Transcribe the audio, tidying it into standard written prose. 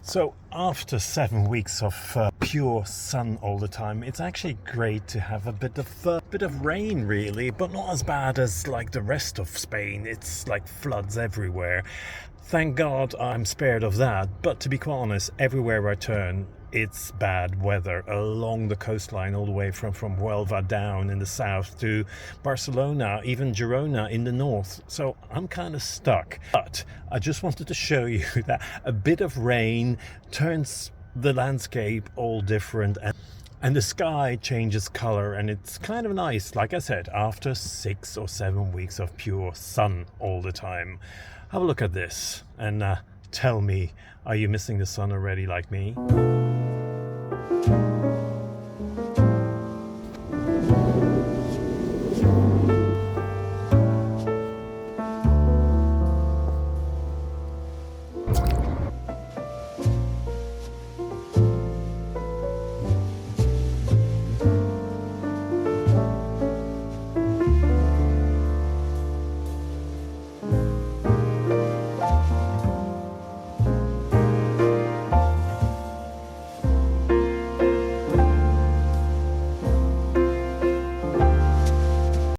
So after 7 weeks of pure sun all the time, it's actually great to have a bit of rain, really, but not as bad as like the rest of Spain. It's like floods everywhere. Thank God I'm spared of that. But to be quite honest, everywhere I turn, it's bad weather along the coastline, all the way from Huelva down in the south to Barcelona, even Girona in the north. So I'm kind of stuck. But I just wanted to show you that a bit of rain turns the landscape all different, and the sky changes color, and it's kind of nice, like I said, after 6 or 7 weeks of pure sun all the time. Have a look at this and tell me, are you missing the sun already like me?